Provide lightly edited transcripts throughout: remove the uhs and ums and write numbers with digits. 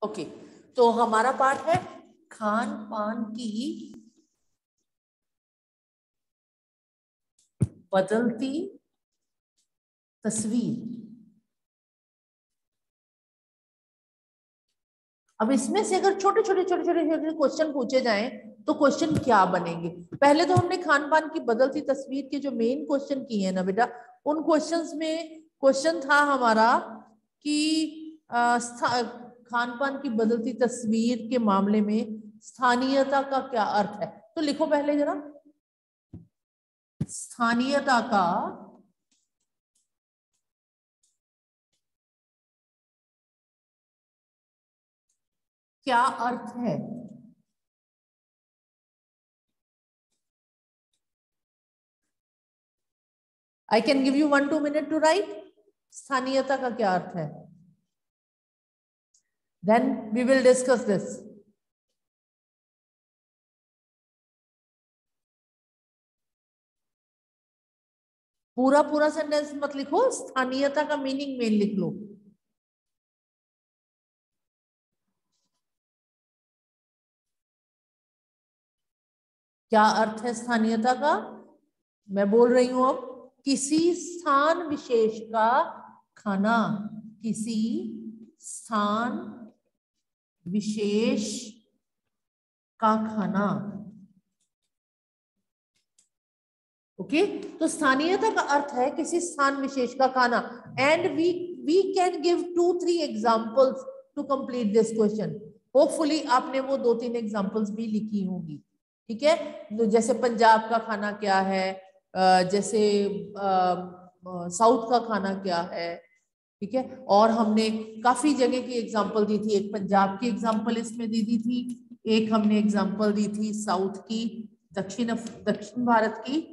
Okay, तो हमारा part है खान पान की बदलती तस्वीर। अब इसमें से अगर छोटे छोटे क्वेश्चन पूछे जाएं तो क्वेश्चन क्या बनेंगे? पहले तो हमने खान पान की बदलती तस्वीर के जो मेन क्वेश्चन किए हैं ना बेटा, उन क्वेश्चंस में क्वेश्चन था हमारा कि खान पान की बदलती तस्वीर के मामले में स्थानीयता का क्या अर्थ है। तो लिखो पहले जरा, स्थानीयता का क्या अर्थ है? I can give you 1-2 minute to write. स्थानीयता का क्या अर्थ है? Then we will discuss this. पूरा पूरा सेंटेंस मत लिखो, स्थानीयता का मीनिंग मेन लिख लो। क्या अर्थ है स्थानीयता का? मैं बोल रही हूं अब, किसी स्थान विशेष का खाना, किसी स्थान विशेष का खाना। ओके, तो स्थानीयता का अर्थ है किसी स्थान विशेष का खाना। And we can give 2-3 examples to complete this question. Hopefully आपने वो 2-3 एग्जांपल्स भी लिखी होंगी। ठीक है, तो जैसे पंजाब का खाना क्या है, जैसे साउथ का खाना क्या है। ठीक है, और हमने काफी जगह की एग्जांपल दी थी। एक पंजाब की एग्जांपल इसमें दी थी, एक हमने एग्जांपल दी थी साउथ की, दक्षिण भारत की,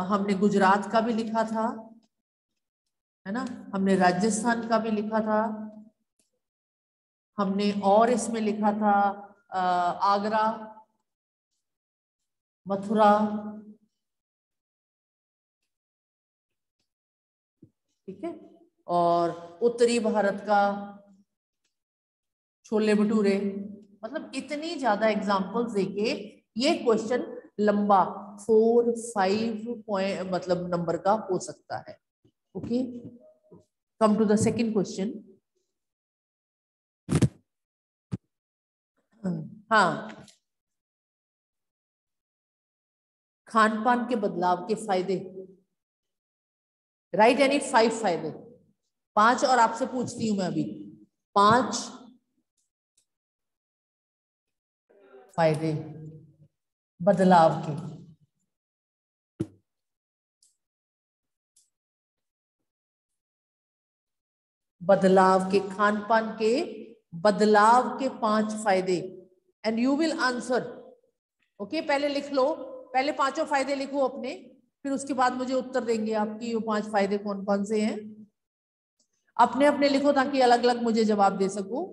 हमने गुजरात का भी लिखा था, है ना, हमने राजस्थान का भी लिखा था, हमने और इसमें लिखा था आगरा, मथुरा। ठीक है, और उत्तरी भारत का छोले भटूरे। मतलब इतनी ज्यादा एग्जांपल्स देके ये क्वेश्चन लंबा 4-5 पॉइंट मतलब नंबर का हो सकता है। Okay, come to the second question. हाँ, खान पान के बदलाव के फायदे। राइट एनी 5 फायदे, 5, और आपसे पूछती हूं मैं अभी 5 फायदे बदलाव के। बदलाव के, खान पान के बदलाव के 5 फायदे। And you will answer. Okay, पहले लिख लो, पहले 5 फायदे लिखो अपने, फिर उसके बाद मुझे उत्तर देंगे आपकी वो 5 फायदे कौन कौन से हैं। अपने अपने लिखो ताकि अलग अलग मुझे जवाब दे सकूं।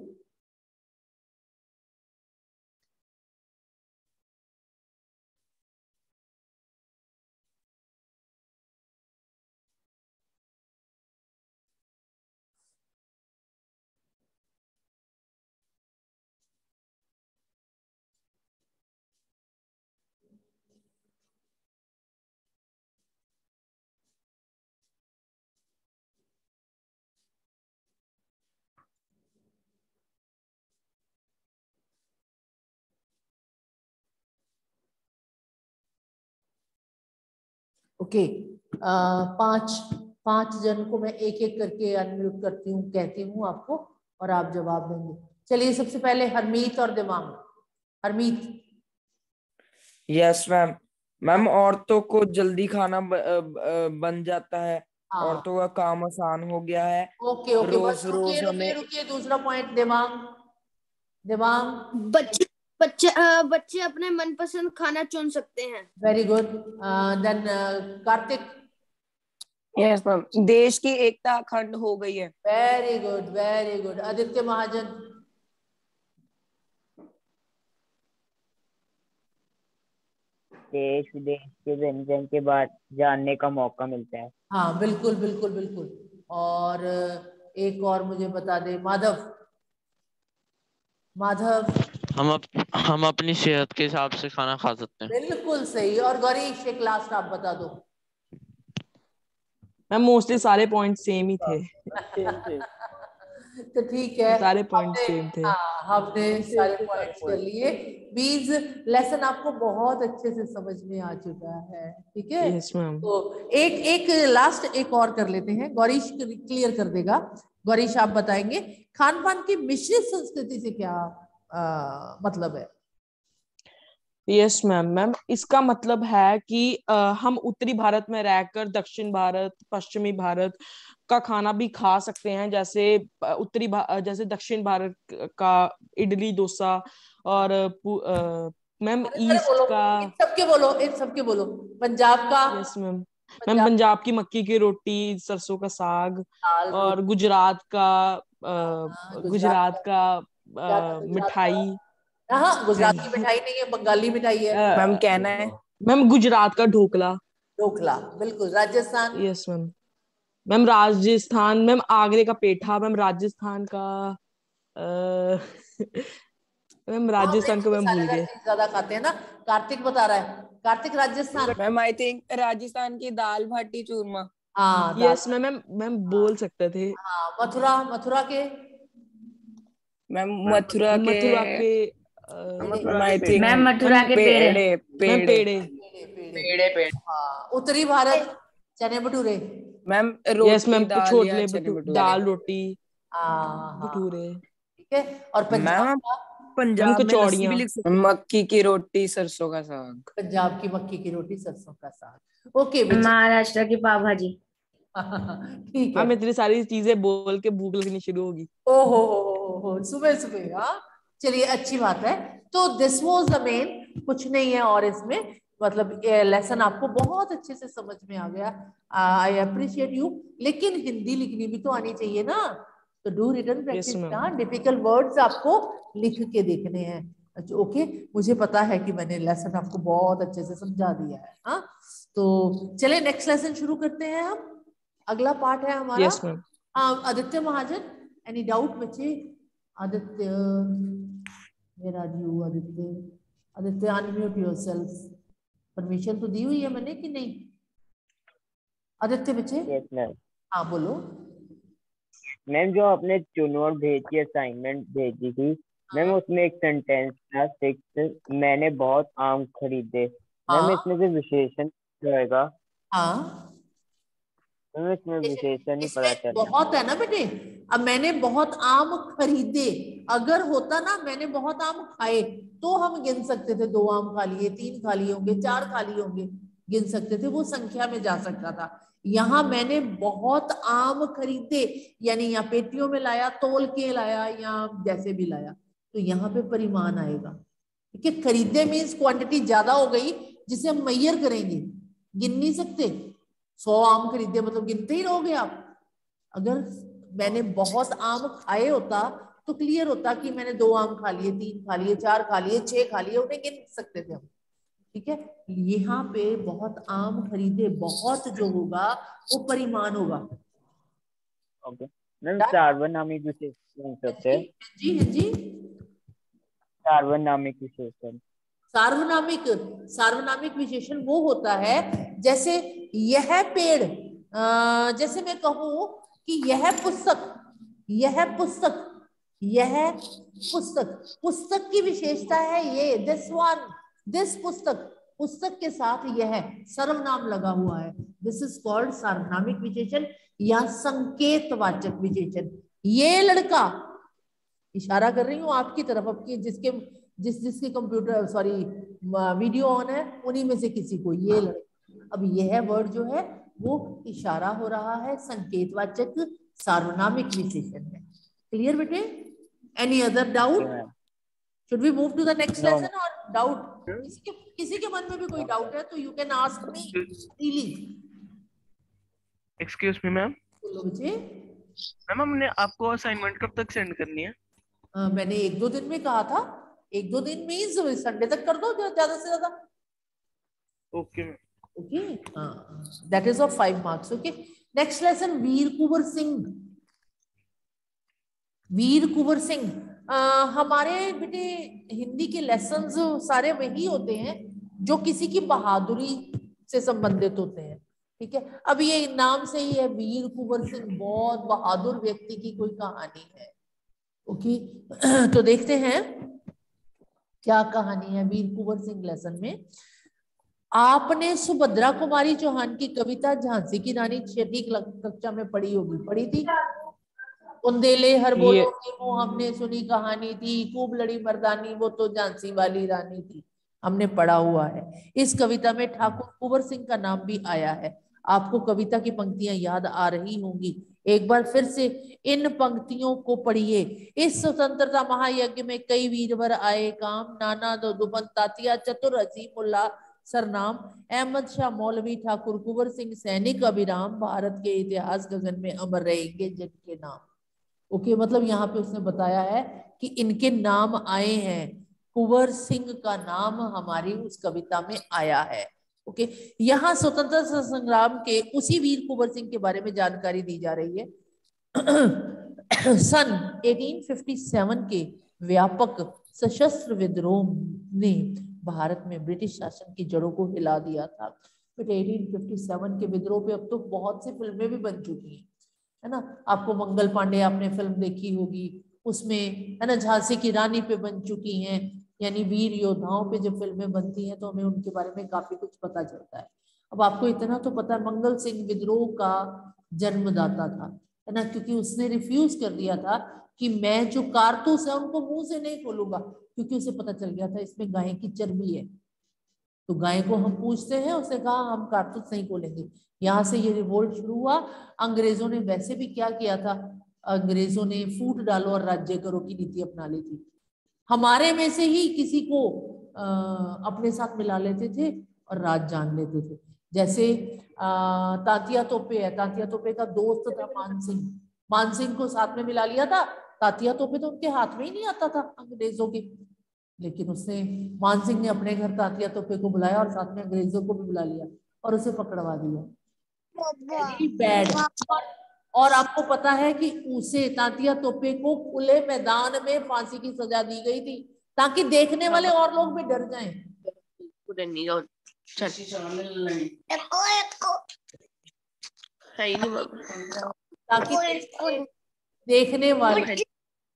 ओके, 5 जन को मैं एक एक करके अनम्यूट करती हूँ, कहती हूँ आपको, और आप जवाब देंगे। चलिए, सबसे पहले हरमीत और दिमाग। हरमीत। Yes ma'am. मैम, औरतों को जल्दी खाना बन जाता है। हाँ, औरतों का काम आसान हो गया है। ओके ओके, बस रोज रुकिए रोज रुकिए हमें रुकिए, दूसरा पॉइंट दिमाग। दिमाग। बच्चे बच्चे बच्चे अपने मनपसंद खाना चुन सकते हैं। Very good. Then Kartik. Yes ma'am, देश की एकता अखंड हो गई है। Very good very good. Aditya Mahajan. देश विदेश के व्यंजन के बाद जानने का मौका मिलता है। हाँ, बिल्कुल बिल्कुल बिल्कुल। और एक और मुझे बता दे, माधव। माधव हम अपनी सेहत के हिसाब से खाना खा सकते हैं। बिल्कुल सही। और गौरीश एक लास्ट आप बता दो। मैम मोस्टली सारे पॉइंट सेम ही थे। तो ठीक है, सारे पॉइंट सेम थे। हाँ हमने सारे पॉइंट्स कर लिए। मींस लेसन आपको बहुत अच्छे से समझ में आ चुका है, ठीक है। Yes ma'am. तो एक लास्ट एक और कर लेते हैं, गौरीश क्लियर कर देगा। गौरीश आप बताएंगे खान पान की मिश्रित संस्कृति से क्या मतलब है? Yes ma'am. मैम इसका मतलब है कि हम उत्तरी भारत में रहकर दक्षिण भारत, पश्चिमी भारत का खाना भी खा सकते हैं। जैसे जैसे दक्षिण भारत का इडली डोसा, और मैम ईस्ट बोलो, का। इन सबके बोलो, इन सबके बोलो। पंजाब का? Yes ma'am. मैम पंजाब की मक्की की रोटी, सरसों का साग। दाल और रोटी। गुजरात का गुजरात गुजरात का का, मिठाई। हाँ गुजरात की मिठाई नहीं है, बंगाली मिठाई है। मैम कहना है। मैम गुजरात का ढोकला। ढोकला, बिल्कुल। Rajasthan? Yes ma'am. Ma'am Rajasthan, ma'am आगरे का पेठा। मैम राजस्थान का अ, मैम वहाँ पे राजस्थान को मैम भूल मसालेदार गए। चीज ज्यादा खाते हैं ना। कार्तिक बता रहा है, Kartik Rajasthan. Ma'am I think Rajasthan की दाल बाटी चूरमा। हाँ दाल। Yes ma'am. मैम बोल सकते थे। हाँ मथुरा, मथुरा के? मैम मथुरा के। मथुरा के ma'am I think ma'am Mathura के पेड़े। मैम पेड़े। पेड़े। पेड़े पेड़े। हाँ उत्तरी भारत? चने भटूरे? मैम यस रोटी मैम दाल या छोले चने भटूरे। दाल रोटी हाँ हाँ, भटूरे। ठीक है। और पंजाब मैम का? मैम पंजाब में लस्सी भी कचौड़ियाँ। लिख सकते हैं। मक्की की रोटी सरसों का साग। पंजाब की मक्की की रोटी, सरसों का साग। ओके बच्चे। महाराष्ट्र की पाव भाजी। ठीक है। मैम इतनी सारी चीजें बोल के भूख लगनी शुरू होगी। ओहो सुबह सुबह। हाँ चलिए, अच्छी बात है। तो दिस वाज द मेन, कुछ नहीं है और इसमें मतलब लेसन आपको बहुत अच्छे से समझ में आ गया। I appreciate you. लेकिन हिंदी लिखनी भी तो आनी चाहिए ना, तो do written yes practice. Ma'am. Difficult words आपको लिख के देखने हैं। अच्छा ओके, मुझे पता है कि मैंने लेसन आपको बहुत अच्छे से समझा दिया है। हाँ तो चले नेक्स्ट लेसन शुरू करते हैं हम। अगला पार्ट है हमारा yes ma'am. Aditya Mahajan. Any doubt बच्चे? Aditya, where are you Aditya? Aditya unmute yourself. Permission तो दी हुई है मैंने कि नहीं? आदित्य बच्चे? Yes ma'am. हाँ बोलो। मैम जो आपने चुनो और भेजी असाइनमेंट भेजी थी मैम, उसमें एक सेंटेंस था 6, मैंने बहुत आम खरीदे। मैम हाँ इसमें जो विशेषण रहेगा, हाँ, मैम इसमें विशेषण ही पता इसमें चला। बहुत है ना बेटे। अब मैंने बहुत आम खरीदे, अगर होता ना मैंने बहुत आम खाए, तो हम गिन सकते थे 2 आम खा लिए, 3 खा लिए होंगे, 4 खा लिए होंगे, गिन सकते थे, वो संख्या में जा सकता था। यहाँ मैंने बहुत आम खरीदे, यानी यहाँ पेटियों में लाया, तोल के लाया, या जैसे भी लाया, तो यहाँ पे परिमाण आएगा। ठीक है, खरीदे मीन्स क्वांटिटी ज्यादा हो गई, जिसे हम मैयर करेंगे, गिन नहीं सकते। 100 आम खरीदे मतलब गिनते ही रहोगे आप। अगर मैंने बहुत आम खाए होता तो क्लियर होता कि मैंने 2 आम खा लिए, 3 खा लिए, 4 खा लिए, 6 खा लिए, उन्हें गिन सकते थे हम। ठीक है, यहाँ पे बहुत आम खरीदे, बहुत जो होगा वो परिमाण होगा। ओके मैम, सार्वनामिक विशेषण सकते हैं। जी हाँ जी। सार्वनामिक विशेषण, सार्वनामिक, सार्वनामिक विशेषण वो होता है जैसे यह पेड़, जैसे मैं कहूं कि यह पुस्तक, यह पुस्तक, यह पुस्तक, पुस्तक की विशेषता है ये, दिस वन, दिस पुस्तक, पुस्तक के साथ यह सर्वनाम लगा हुआ है, दिस इज कॉल्ड सार्वनामिक विशेषण या संकेतवाचक विशेषण। ये लड़का, इशारा कर रही हूँ आपकी तरफ, आपकी जिसके कंप्यूटर सॉरी वीडियो ऑन है, उन्हीं में से किसी को, ये लड़का। अब यह वर्ड जो है वो इशारा हो रहा है, संकेतवाचक सार्वनामिक विशेषण है। क्लियर बेटे? Any other doubt? Should we move to the next lesson और डाउट? किसी के मन में भी कोई डाउट है तो you can ask me freely. Excuse me ma'am. बोलो बच्चे। मैम हमने आपको असाइनमेंट कब तक सेंड करनी है? मैंने 1-2 दिन में कहा था, 1-2 दिन मीन्स संडे तक कर दो ज्यादा से ज्यादा। Okay ma'am. ओके, हाँ, that is of 5 marks. Okay, next lesson Veer Kunwar Singh. Veer Kunwar Singh, हमारे बेटे हिंदी के लेसन्स सारे वही होते हैं जो किसी की बहादुरी से संबंधित होते हैं, ठीक है। अब ये नाम से ही है, वीर कुंवर सिंह, बहुत बहादुर व्यक्ति की कोई कहानी है। ओके, तो देखते हैं क्या कहानी है वीर कुंवर सिंह लेसन में। आपने सुभद्रा कुमारी चौहान की कविता झांसी की रानी छठी कक्षा में पढ़ी होगी, पढ़ी थी? उंदेले हर बोलो की वो हमने सुनी कहानी थी, खूब लड़ी मर्दानी वो तो झांसी वाली रानी थी, हमने पढ़ा हुआ है। इस कविता में ठाकुर कुंवर सिंह का नाम भी आया है। आपको कविता की पंक्तियां याद आ रही होंगी, एक बार फिर से इन पंक्तियों को पढ़िए। इस स्वतंत्रता महायज्ञ में कई वीरवर आए काम, नाना दुबन तातिया चतुर अजीमुल्ला सरनाम, अहमद शाह मौलवी ठाकुर कुंवर सिंह सैनिक अभिराम, भारत के इतिहास गगन में अमर रहेंगे जिनके नाम। ओके, मतलब यहाँ पे उसने बताया है कि इनके नाम आए हैं, कुंवर सिंह का नाम हमारी उस कविता में आया है। ओके, यहाँ स्वतंत्रता संग्राम के उसी वीर कुंवर सिंह के बारे में जानकारी दी जा रही है। सन 1857 के व्यापक सशस्त्र विद्रोह ने भारत में ब्रिटिश शासन की जड़ों को हिला दिया था। बट 1857 के विद्रोह पे अब तो बहुत सी फिल्में भी बन चुकी हैं, है ना। आपको मंगल पांडे आपने फिल्म देखी होगी, उसमें है ना झांसी की रानी पे बन चुकी हैं, यानी वीर योद्धाओं पे जब फिल्में बनती हैं तो हमें उनके बारे में काफी कुछ पता चलता है। अब आपको इतना तो पता है मंगल सिंह विद्रोह का जन्मदाता था, है ना, क्योंकि उसने रिफ्यूज कर दिया था कि मैं जो कारतूस है उनको मुंह से नहीं खोलूंगा, क्योंकि उसे पता चल गया था इसमें गाय की चर्बी है, तो गाय को हम पूछते हैं, उसने कहा हम कारतूस नहीं खोलेंगे। यहाँ से ये रिवोल्ट शुरू हुआ। अंग्रेजों ने वैसे भी क्या किया था, अंग्रेजों ने फूट डालो और राज्य करो की नीति अपना ली थी। हमारे में से ही किसी को अपने साथ मिला लेते थे और राज जान लेते थे। जैसे तांतिया तोपे है, तांतिया तोपे का दोस्त था मानसिंह, मानसिंह को साथ में मिला लिया था। तांतिया तोपे तो उनके हाथ में ही नहीं आता था अंग्रेजों के, लेकिन उसने मानसिंह ने अपने घर तांतिया तोपे को बुलाया और साथ में अंग्रेजों को भी बुला लिया और उसे पकड़वा दिया। Very bad. और आपको पता है कि उसे तांतिया तोपे को खुले मैदान में फांसी की सजा दी गई थी ताकि देखने वाले और लोग भी डर जाएं। ताकि देखने वाले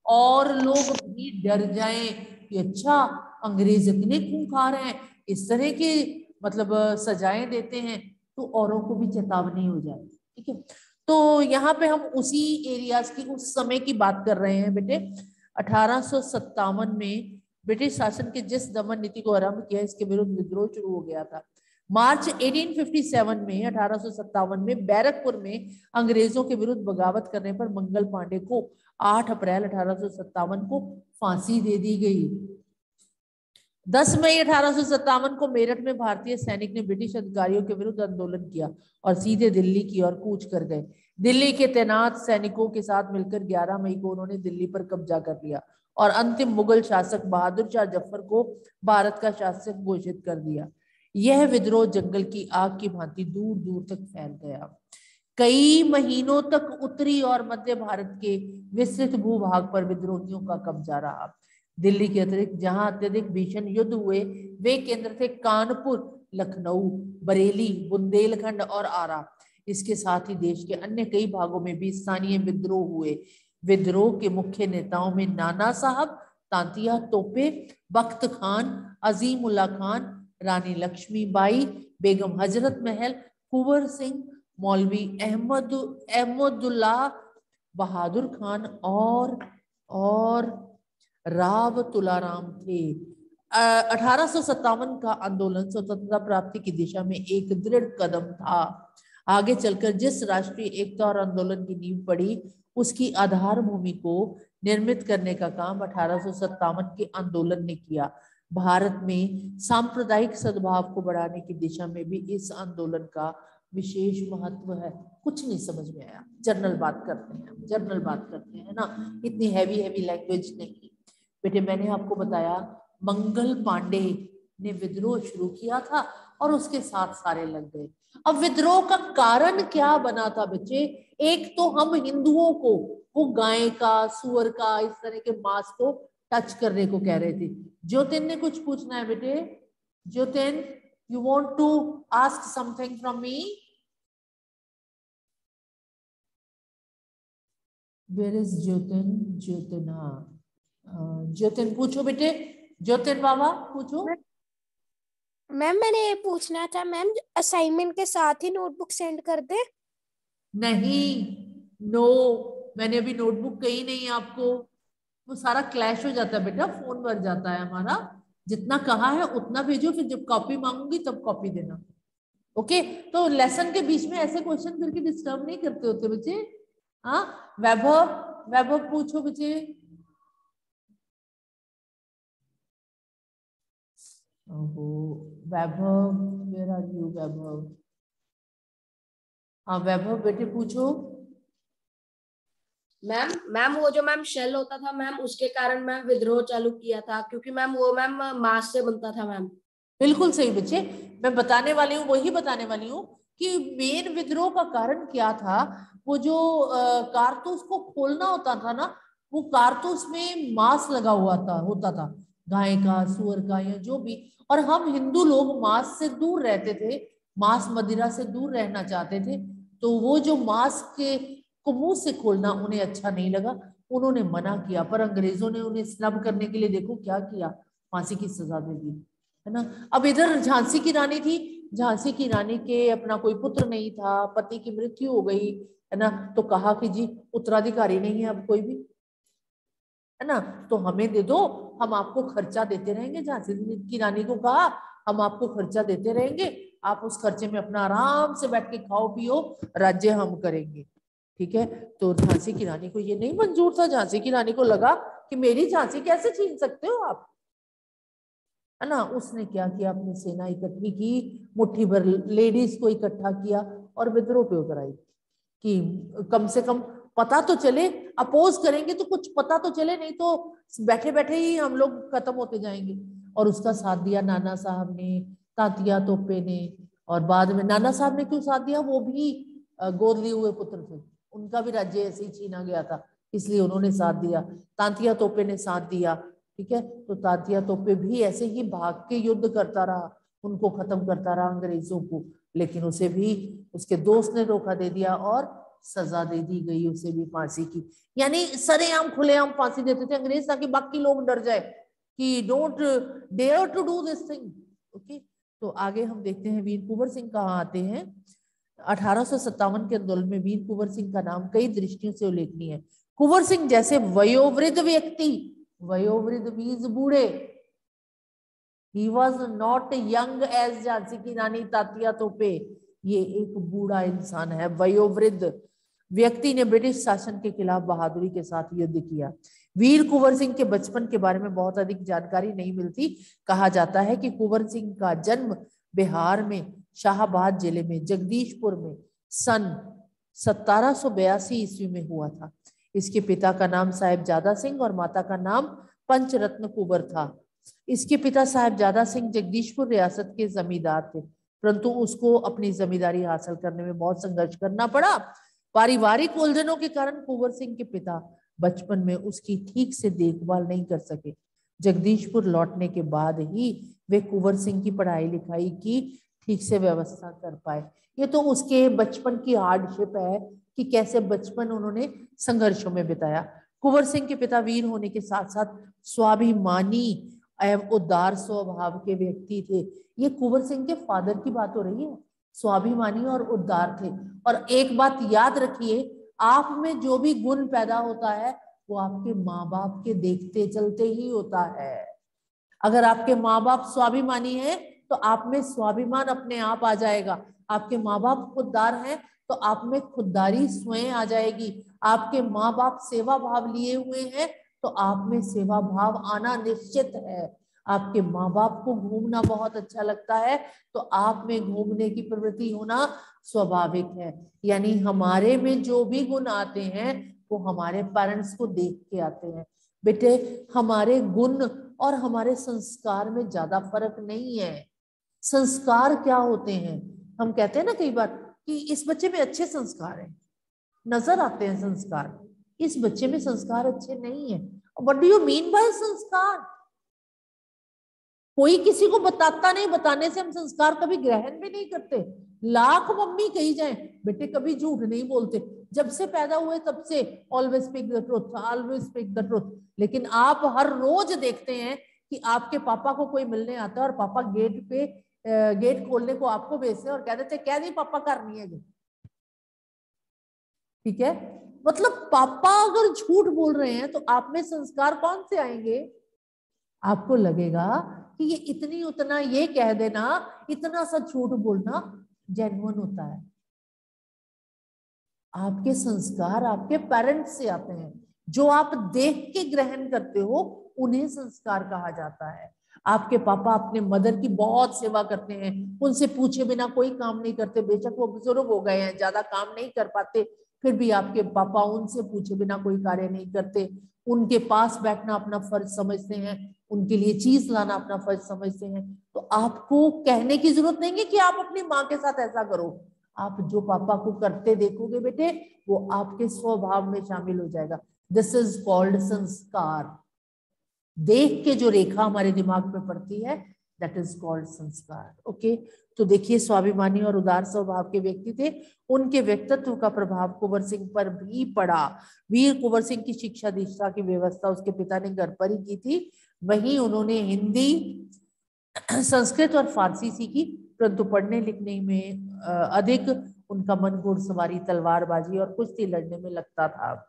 और लोग भी डर जाएं कि अच्छा अंग्रेज इतने खूंखार हैं, इस तरह की मतलब सजाएं देते हैं, तो औरों को भी चेतावनी हो जाए। ठीक है, तो यहाँ पे हम उसी एरियाज की उस समय की बात कर रहे हैं बेटे। 1857 में ब्रिटिश शासन के जिस दमन नीति को आरंभ किया, इसके विरुद्ध विद्रोह शुरू हो गया था। मार्च 1857 में 1857 में बैरकपुर में अंग्रेजों के विरुद्ध बगावत करने पर मंगल पांडे को 8 अप्रैल 1857 को फांसी दे दी गई। 10 मई 1857 को मेरठ में भारतीय सैनिक ने ब्रिटिश अधिकारियों के विरुद्ध आंदोलन किया और सीधे दिल्ली की ओर कूच कर गए। दिल्ली के तैनात सैनिकों के साथ मिलकर 11 मई को उन्होंने दिल्ली पर कब्जा कर लिया और अंतिम मुगल शासक बहादुर शाह जफर को भारत का शासक घोषित कर दिया। यह विद्रोह जंगल की आग की भांति दूर दूर तक फैल गया। कई महीनों तक उत्तरी और मध्य भारत के विस्तृत भूभाग पर विद्रोहियों का कब्जा रहा। दिल्ली के अतिरिक्त जहां अत्यधिक भीषण युद्ध हुए वे केंद्र थे कानपुर, लखनऊ, बरेली, बुंदेलखंड और आरा। इसके साथ ही देश के अन्य कई भागों में भी स्थानीय विद्रोह हुए। विद्रोह के मुख्य नेताओं में नाना साहब, तांतिया तोपे, बख्त खान, अजीमुल्ला खान, रानी लक्ष्मीबाई, बेगम हजरत महल, कुंवर सिंह, मौलवी अहमदुल्ला, बहादुर खान और राव तुलाराम थे। 1857 का आंदोलन स्वतंत्रता प्राप्ति की दिशा में एक दृढ़ कदम था। आगे चलकर जिस राष्ट्रीय एकता और आंदोलन की नींव पड़ी, उसकी आधार भूमि को निर्मित करने का काम 1857 के आंदोलन ने किया। भारत में सांप्रदायिक सद्भाव को बढ़ाने की दिशा में भी इस आंदोलन का विशेष महत्व है। कुछ नहीं समझ में आया, जर्नल बात करते हैं ना, इतनी हैवी लैंग्वेज नहीं। बेटे मैंने आपको बताया मंगल पांडे ने विद्रोह शुरू किया था और उसके साथ सारे लग गए। अब विद्रोह का कारण क्या बना था बच्चे? एक तो हम हिंदुओं को वो गाय का, सुअर का, इस तरह के मांस को टच करने को कह रहे थे। ज्योतिन ने कुछ पूछना है बेटे? Jyotin, you want to ask something from me? Where is Jyotin? Jyotin, हाँ ज्योतिन पूछो बेटे। ज्योतिन बाबा पूछो। मैम मैंने ये पूछना था मैम, असाइनमेंट के साथ ही नोटबुक सेंड कर दे? नहीं, नो, मैंने अभी नोटबुक कही नहीं आपको। वो सारा क्लैश हो जाता है बेटा, फोन भर जाता है हमारा। जितना कहा है उतना भेजो, फिर जब कॉपी मांगूंगी तब कॉपी देना। ओके? तो लेसन के बीच में ऐसे क्वेश्चन करके डिस्टर्ब नहीं करते होते बच्चे। हाँ, वैभव, वैभव पूछो बच्चे। ओहो वैभव, वेयर आर यू वैभव? हाँ वैभव बेटे पूछो। मैम वो जो मैम शेल होता था मैम, उसके कारण मैम विद्रोह चालू किया था, क्योंकि मैम वो मैम मांस से बनता था मैम। बिल्कुल सही बच्चे, मैं बताने वाली हूँ, वही बताने वाली हूँ कि मेन विद्रोह का कारण क्या था। वो जो कारतूस को खोलना होता था ना, वो कारतूस में मांस लगा हुआ होता था, गाय का, सुअर का, या जो भी। और हम हिंदू लोग मांस से दूर रहते थे, मांस मदिरा से दूर रहना चाहते थे। तो वो जो मांस के को मुंह से खोलना उन्हें अच्छा नहीं लगा, उन्होंने मना किया। पर अंग्रेजों ने उन्हें स्नब करने के लिए देखो क्या किया, फांसी की सजा दे दी, है ना। अब इधर झांसी की रानी थी, झांसी की रानी के अपना कोई पुत्र नहीं था, पति की मृत्यु हो गई, है ना। तो कहा कि जी उत्तराधिकारी नहीं है अब कोई भी, है ना, तो हमें दे दो, हम आपको खर्चा देते रहेंगे। झांसी की रानी को कहा हम आपको खर्चा देते रहेंगे, आप उस खर्चे में अपना आराम से बैठ के खाओ पियो, राज्य हम करेंगे। ठीक है? तो झांसी की रानी को ये नहीं मंजूर था। झांसी की रानी को लगा कि मेरी झांसी कैसे छीन सकते हो आप, है ना। उसने क्या किया, अपनी सेना इकट्ठी की, मुट्ठी भर लेडीज को इकट्ठा किया और विद्रोह पे उतर आई कि कम से कम पता तो चले, अपोज करेंगे तो कुछ पता तो चले, नहीं तो बैठे बैठे ही हम लोग खत्म होते जाएंगे। और उसका साथ दिया नाना साहब ने, तांतिया तोपे ने, और बाद में नाना साहब ने क्यों साथ दिया, वो भी गोद लिए हुए पुत्र थे, उनका भी राज्य ऐसे ही छीना गया था, इसलिए उन्होंने साथ दिया। तांतिया तोपे ने साथ दिया। ठीक है? तो तांतिया तोपे भी ऐसे ही भाग के युद्ध करता रहा, उनको खत्म करता रहा अंग्रेजों को, लेकिन उसे भी उसके दोस्त ने धोखा दे दिया और सजा दे दी गई उसे भी फांसी की। यानी सरेआम खुलेआम फांसी देते थे अंग्रेज, ताकि बाकी लोग डर जाए कि don't dare to do this thing. Okay? तो आगे हम देखते हैं वीर कुंवर सिंह कहाँ आते हैं। 1857 के आंदोलन में वीर कुंवर सिंह का नाम कई दृष्टियों से उल्लेखनीय है। कुंवर सिंह जैसे वयोवृद्ध व्यक्ति, वयोवृद्ध मीन्स बूढ़े, he was not young as Jhansi की रानी तात्या तोपे, ये एक बूढ़ा इंसान है, वयोवृद्ध व्यक्ति ने ब्रिटिश शासन के खिलाफ बहादुरी के साथ युद्ध किया। वीर कुंवर सिंह के बचपन के बारे में बहुत अधिक जानकारी नहीं मिलती। कहा जाता है कि कुंवर सिंह का जन्म बिहार में शाहाबाद जिले में जगदीशपुर में सन 1782 ईस्वी में हुआ था। इसके पिता का नाम साहिबजादा सिंह और माता का नाम पंचरत्न कुंवर था। इसके पिता साहिबजादा सिंह जगदीशपुर रियासत के जमींदार थे, परंतु उसको अपनी जमींदारी हासिल करने में बहुत संघर्ष करना पड़ा। पारिवारिक उलझनों के कारण कुंवर सिंह के पिता बचपन में उसकी ठीक से देखभाल नहीं कर सके। जगदीशपुर लौटने के बाद ही वे कुंवर सिंह की पढ़ाई लिखाई की ठीक से व्यवस्था कर पाए। ये तो उसके बचपन की हार्डशिप है कि कैसे बचपन उन्होंने संघर्षों में बिताया। कुंवर सिंह के पिता वीर होने के साथ साथ स्वाभिमानी एवं उदार स्वभाव के व्यक्ति थे। ये कुंवर सिंह के फादर की बात हो रही है, स्वाभिमानी और उदार थे। और एक बात याद रखिए, आप में जो भी गुण पैदा होता है वो आपके माँ बाप के देखते चलते ही होता है। अगर आपके माँ बाप स्वाभिमानी हैं तो आप में स्वाभिमान अपने आप आ जाएगा। आपके माँ बाप खुददार हैं तो आप में खुददारी स्वयं आ जाएगी। आपके माँ बाप सेवा भाव लिए हुए हैं तो आप में सेवा भाव आना निश्चित है। आपके माँ बाप को घूमना बहुत अच्छा लगता है तो आप में घूमने की प्रवृत्ति होना स्वाभाविक है। यानी हमारे में जो भी गुण आते हैं वो हमारे पेरेंट्स को देख के आते हैं। बेटे, हमारे गुण और हमारे संस्कार में ज्यादा फर्क नहीं है। संस्कार क्या होते हैं? हम कहते हैं ना कई बार कि इस बच्चे में अच्छे संस्कार हैं, नजर आते हैं संस्कार, इस बच्चे में संस्कार अच्छे नहीं है। What do you mean by संस्कार? कोई किसी को बताता नहीं, बताने से हम संस्कार कभी ग्रहण भी नहीं करते। लाख मम्मी कही जाए, बेटे कभी झूठ नहीं बोलते, जब से पैदा हुए तब से always speak the truth, always speak the truth. लेकिन आप हर रोज देखते हैं कि आपके पापा को कोई मिलने आता है और पापा गेट पे गेट खोलने को आपको भेजते हैं और कह देते कह दी पापा करनी है। ठीक है, मतलब पापा अगर झूठ बोल रहे हैं तो आप में संस्कार कौन से आएंगे? आपको लगेगा कि ये इतनी उतना ये कह देना, इतना सा झूठ बोलना जेन्युइन होता है। आपके संस्कार आपके पेरेंट्स से आते हैं, जो आप देख के ग्रहण करते हो उन्हें संस्कार कहा जाता है। आपके पापा अपने मदर की बहुत सेवा करते हैं, उनसे पूछे बिना कोई काम नहीं करते, बेशक वो बुजुर्ग हो गए हैं, ज्यादा काम नहीं कर पाते, फिर भी आपके पापा उनसे पूछे बिना कोई कार्य नहीं करते, उनके पास बैठना अपना फर्ज समझते हैं, उनके लिए चीज लाना अपना फर्ज समझते हैं। तो आपको कहने की जरूरत नहीं है कि आप अपनी माँ के साथ ऐसा करो। आप जो पापा को करते देखोगे बेटे, वो आपके स्वभाव में शामिल हो जाएगा। दिस इज कॉल्ड संस्कार। देख के जो रेखा हमारे दिमाग में पड़ती है, दैट इज कॉल्ड संस्कार। ओके, तो देखिए स्वाभिमानी और उदार स्वभाव के व्यक्ति थे, उनके व्यक्तित्व का प्रभाव कुंवर सिंह पर भी पड़ा। वीर कुंवर सिंह की शिक्षा दीक्षा की व्यवस्था उसके पिता ने घर पर ही की थी। वहीं उन्होंने हिंदी, संस्कृत और फारसी सीखी, परंतु पढ़ने लिखने में अधिक उनका मन घुड़सवारी, तलवारबाजी और कुश्ती लड़ने में लगता था।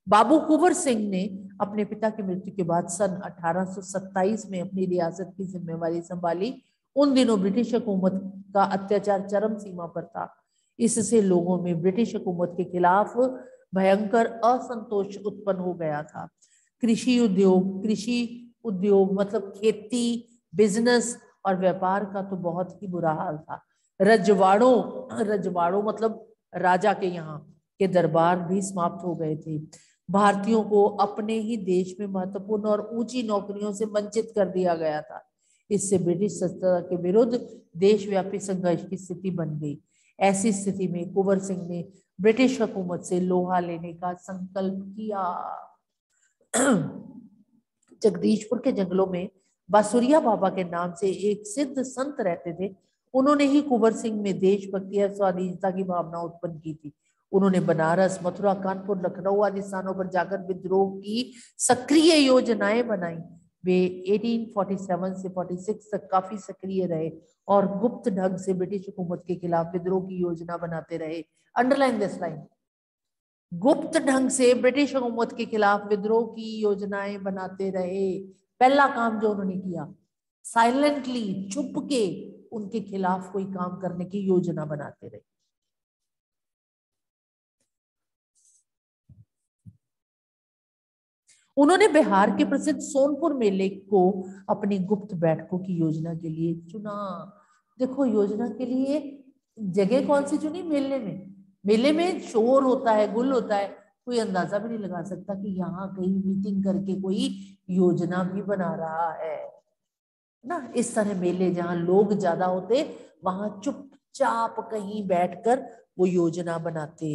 बाबू कुंवर सिंह ने अपने पिता की मृत्यु के बाद सन 1827 में अपनी रियासत की जिम्मेवारी संभाली। उन दिनों ब्रिटिश हुकूमत का अत्याचार चरम सीमा पर था। इससे लोगों में ब्रिटिश हुकूमत के खिलाफ भयंकर असंतोष उत्पन्न हो गया था। कृषि उद्योग मतलब खेती, बिजनेस और व्यापार का तो बहुत ही बुरा हाल था। रजवाड़ों मतलब राजा के यहाँ के दरबार भी समाप्त हो गए थे। भारतीयों को अपने ही देश में महत्वपूर्ण और ऊंची नौकरियों से वंचित कर दिया गया था। इससे ब्रिटिश सत्ता के विरुद्ध देशव्यापी संघर्ष की स्थिति बन गई। ऐसी स्थिति में कुंवर सिंह ने ब्रिटिश हुकूमत से लोहा लेने का संकल्प किया। जगदीशपुर के जंगलों में बासुरिया बाबा के नाम से एक सिद्ध संत रहते थे। उन्होंने ही कुंवर सिंह में देशभक्ति और स्वाधीनता की भावना उत्पन्न की थी। उन्होंने बनारस, मथुरा, कानपुर, लखनऊ आदि स्थानों पर जाकर विद्रोह की सक्रिय योजनाएं बनाई। वे 1847 से 46 तक काफी सक्रिय रहे और गुप्त ढंग से ब्रिटिश हुकूमत के खिलाफ विद्रोह की योजना बनाते रहे। Underline this line. गुप्त ढंग से ब्रिटिश हुकूमत के खिलाफ विद्रोह की योजनाएं बनाते रहे। पहला काम जो उन्होंने किया, साइलेंटली, चुप के उनके खिलाफ कोई काम करने की योजना बनाते रहे। उन्होंने बिहार के प्रसिद्ध सोनपुर मेले को अपनी गुप्त बैठकों की योजना के लिए चुना। देखो, योजना के लिए जगह कौन सी चुनी? मेले में शोर होता है, गुल होता है, कोई अंदाजा भी नहीं लगा सकता कि यहाँ कहीं मीटिंग करके कोई योजना भी बना रहा है ना। इस तरह मेले जहाँ लोग ज्यादा होते, वहां चुपचाप कहीं बैठकर वो योजना बनाते।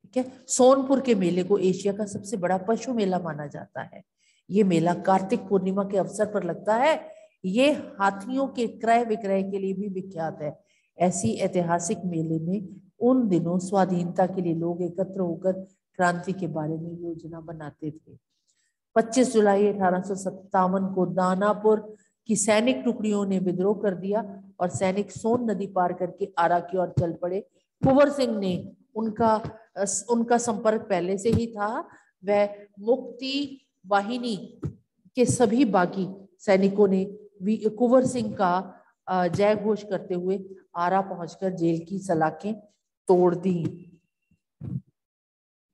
ठीक है, सोनपुर के मेले को एशिया का सबसे बड़ा पशु मेला माना जाता है। ये मेला कार्तिक पूर्णिमा के अवसर पर लगता है। ये हाथियों के क्रय विक्रय के लिए भी विख्यात है। ऐसी ऐतिहासिक मेले में उन दिनों स्वाधीनता के लिए लोग एकत्र होकर क्रांति के बारे में योजना बनाते थे। 25 जुलाई 1857 को दानापुर की सैनिक टुकड़ियों ने विद्रोह कर दिया और सैनिक सोन नदी पार करके आरा की ओर चल पड़े। कुंवर सिंह ने उनका संपर्क पहले से ही था। वह मुक्ति वाहिनी के सभी बागी सैनिकों ने कुंवर सिंह का जय घोष करते हुए आरा पहुंचकर जेल की सलाखें तोड़ दी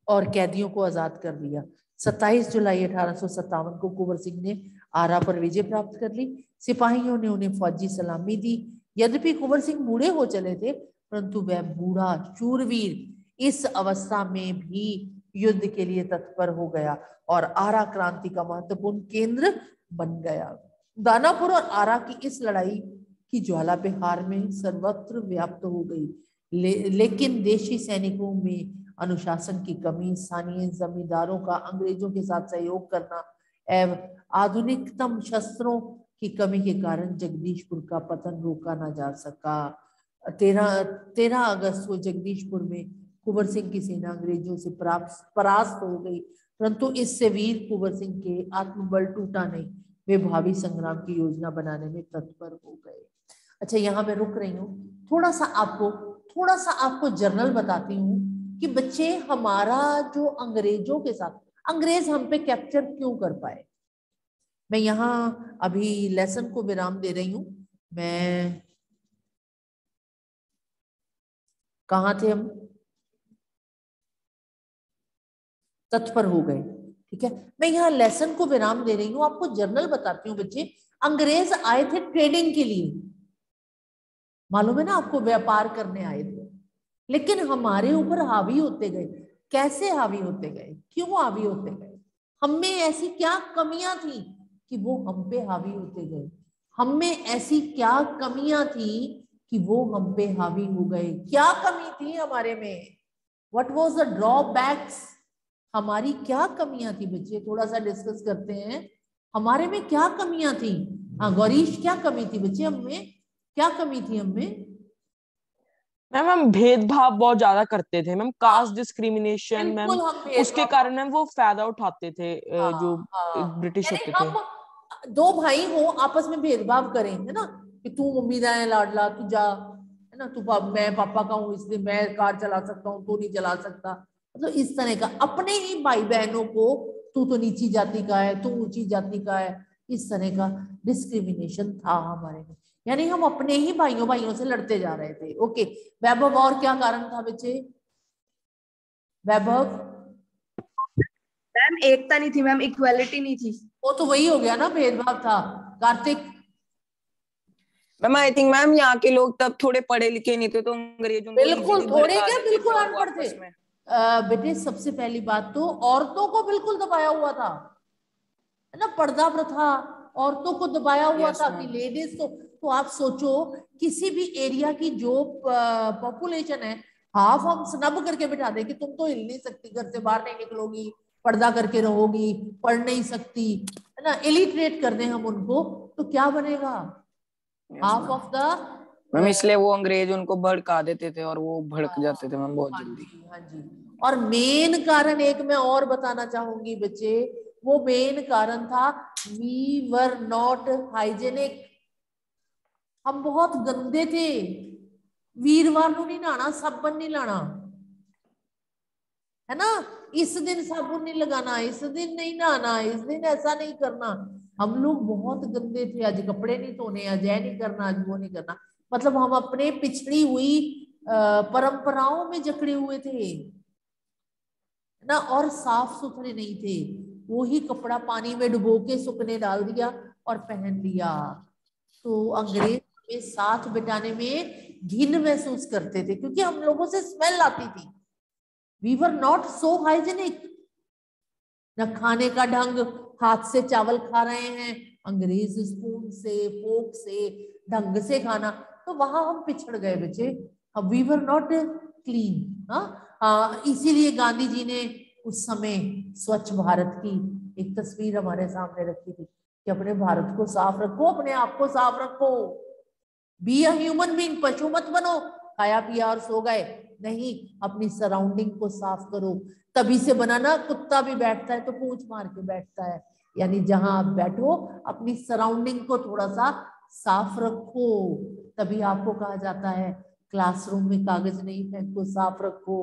और कैदियों को आजाद कर दिया। 27 जुलाई 1857 को कुंवर सिंह ने आरा पर विजय प्राप्त कर ली। सिपाहियों ने उन्हें फौजी सलामी दी। यद्यपि कुंवर सिंह बूढ़े हो चले थे, परंतु वह बूढ़ा शूरवीर इस अवस्था में भी युद्ध के लिए तत्पर हो गया और आरा क्रांति का महत्वपूर्ण केंद्र बन गया। दानापुर और आरा की इस लड़ाई की ज्वाला बिहार में सर्वत्र व्याप्त हो गई। लेकिन देशी सैनिकों में अनुशासन की कमी, स्थानीय जमींदारों का अंग्रेजों के साथ सहयोग करना एवं आधुनिकतम शस्त्रों की कमी के कारण जगदीशपुर का पतन रोका न जा सका। 13 अगस्त को जगदीशपुर में कुंवर सिंह की सेना अंग्रेजों से परास्त हो गई, परंतु इससे वीर कुंवर सिंह के आत्मबल टूटा नहीं। वे भावी संग्राम की योजना बनाने में तत्पर हो गए। अच्छा, यहाँ मैं रुक रही हूँ। थोड़ा सा आपको जर्नल बताती हूँ कि बच्चे हमारा जो अंग्रेजों के साथ, अंग्रेज हम पे कैप्चर क्यों कर पाए। मैं यहाँ अभी लेसन को विराम दे रही हूँ। मैं कहाँ थे हम? तत्पर हो गए, ठीक है। मैं यहाँ लेसन को विराम दे रही हूँ, आपको जर्नल बताती हूँ बच्चे। अंग्रेज आए थे ट्रेडिंग के लिए, मालूम है ना आपको, व्यापार करने आए थे, लेकिन हमारे ऊपर हावी होते गए। कैसे हावी होते गए, क्यों हावी होते गए? हम में ऐसी क्या कमियां थी कि वो हम पे हावी होते गए? हम में ऐसी क्या कमियां थी कि वो हम पे हावी हो गए? क्या कमी थी हमारे में? What was the drawbacks? हमारी क्या कमियां थी बच्चे? थोड़ा सा डिस्कस करते हैं। हमारे में क्या कमियां थी? हाँ गौरीश, क्या कमी थी बच्चे हम में? क्या कमी थी हम में? मैम हम भेदभाव बहुत ज्यादा करते थे मैम, कास्ट डिस्क्रिमिनेशन मैम, बिल्कुल हम उसके भेदभाव, कारण मैम वो फायदा उठाते थे जो ब्रिटिश यानी होते थे। हम दो भाई हो आपस में भेदभाव करें, है ना, कि तू मम्मी दा है लाडला, तू जा, है ना, तू मैं पापा का हूँ इसलिए मैं कार चला सकता हूँ, तू नहीं चला सकता। मतलब इस तरह का अपने ही भाई बहनों को तू तो नीची जाति का है, तू ऊंची जाति का है, इस तरह का डिस्क्रिमिनेशन था हमारे में। यानी हम अपने ही भाइयों से लड़ते जा रहे थे। ओके वैभव, और क्या कारण था बच्चे? वैभव, मैम एकता नहीं थी मैम, इक्वालिटी नहीं थी। वो तो वही हो गया ना, भेदभाव था। Kartik? Ma'am I think ma'am यहाँ के लोग तब थोड़े पढ़े लिखे नहीं थे, तो अंग्रेजों को बिल्कुल, इजीली थोड़े भड़का क्या देते बिल्कुल थे और वो अनपढ़ थे। आपस में। बेटे सबसे पहली बात तो औरतों को बिल्कुल दबाया हुआ था, है ना, पर्दा प्रथा, औरतों को दबाया हुआ Yes, था ma'am. कि लेडीज तो आप सोचो किसी भी एरिया की जो पॉपुलेशन है, हाफ हम स्नब करके बिठा दे कि तुम तो हिल नहीं सकती, घर से बाहर नहीं निकलोगी, पर्दा करके रहोगी, पढ़ नहीं सकती, है ना, इलिटरेट कर दें हम उनको, तो क्या बनेगा? हाफ ऑफ द मैम इसलिए वो अंग्रेज उनको भड़का देते थे और वो भड़क जाते थे मैम बहुत हाँ जल्दी। जी, हाँ जी। और मेन कारण एक मैं और बताना चाहूंगी बच्चे, वो मेन कारण था वी वर नॉट हाइजेनिक। हम बहुत गंदे थे। वीरवार को नहीं नहाना, साबुन नहीं लाना, है ना, इस दिन साबुन नहीं लगाना, इस दिन नहीं नहाना, इस दिन ऐसा नहीं करना। हम लोग बहुत गंदे थे। आज कपड़े नहीं धोने, आज ये नहीं करना, आज वो नहीं करना। मतलब हम अपने पिछड़ी हुई परंपराओं में जकड़े हुए थे ना, और साफ सुथरे नहीं थे। वो ही कपड़ा पानी में डुबो के सूखने डाल दिया और पहन लिया। तो अंग्रेज हमें साथ बिताने में घिन महसूस करते थे क्योंकि हम लोगों से स्मेल आती थी। We were not so hygienic. न खाने का ढंग, हाथ से चावल खा रहे हैं, अंग्रेज स्पून से, फोक से, ढंग से खाना, तो वहां हम पिछड़ गए बच्चे। We were not clean. इसीलिए गांधी जी ने उस समय स्वच्छ भारत की एक तस्वीर हमारे सामने रखी थी कि अपने भारत को साफ रखो, अपने आप को साफ रखो, बी अ ह्यूमन बीइंग, पशु मत बनो, खाया पिया और सो गए, नहीं, अपनी सराउंडिंग को साफ करो। तभी से बनाना, कुत्ता भी बैठता है तो पूंछ मार के बैठता है, यानी जहां आप बैठो अपनी सराउंडिंग को थोड़ा सा साफ रखो। तभी आपको कहा जाता है क्लासरूम में कागज नहीं फेंको, साफ रखो।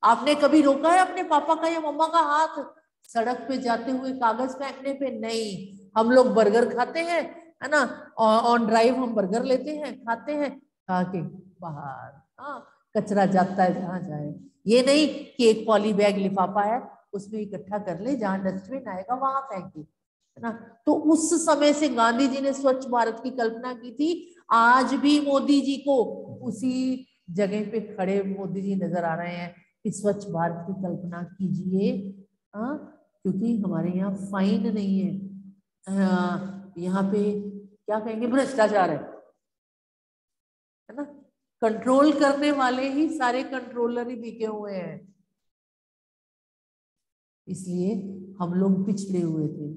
आपने कभी रोका है अपने पापा का या मम्मा का हाथ सड़क पे जाते हुए कागज फेंकने पे? नहीं। हम लोग बर्गर खाते हैं, है ना, ऑन ड्राइव हम बर्गर लेते हैं, खाते हैं, खा के बाहर, हाँ, कचरा जाता है जहां जाए। ये नहीं कि एक पॉली बैग लिफाफा है उसमें इकट्ठा कर ले, जहां डस्टबिन आएगा वहां फेंके, है ना। तो उस समय से गांधी जी ने स्वच्छ भारत की कल्पना की थी। आज भी मोदी जी को उसी जगह पे खड़े मोदी जी नजर आ रहे हैं कि स्वच्छ भारत की कल्पना कीजिए, क्योंकि हमारे यहाँ फाइन नहीं है, यहाँ पे क्या कहेंगे, भ्रष्टाचार है। कंट्रोल करने वाले ही सारे कंट्रोलर ही बिके हुए हैं, इसलिए हम लोग पिछड़े हुए थे।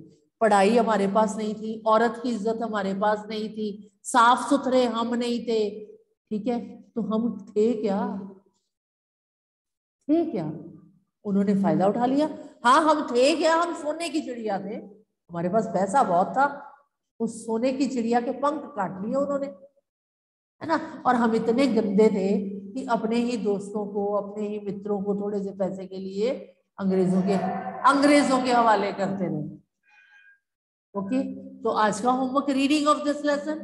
पढ़ाई हमारे पास नहीं थी, औरत की इज्जत हमारे पास नहीं थी, साफ सुथरे हम नहीं थे, ठीक है। तो हम थे क्या? थे क्या? उन्होंने फायदा उठा लिया। हाँ हम थे क्या? हम सोने की चिड़िया थे, हमारे पास पैसा बहुत था, उस सोने की चिड़िया के पंख काट लिए उन्होंने, है ना। और हम इतने गंदे थे कि अपने ही दोस्तों को, अपने ही मित्रों को थोड़े से पैसे के लिए अंग्रेजों के हवाले करते रहे। ओके, तो आज का homework reading of this lesson,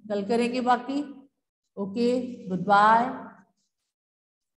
कल करेंगे बाकी। Okay, good bye.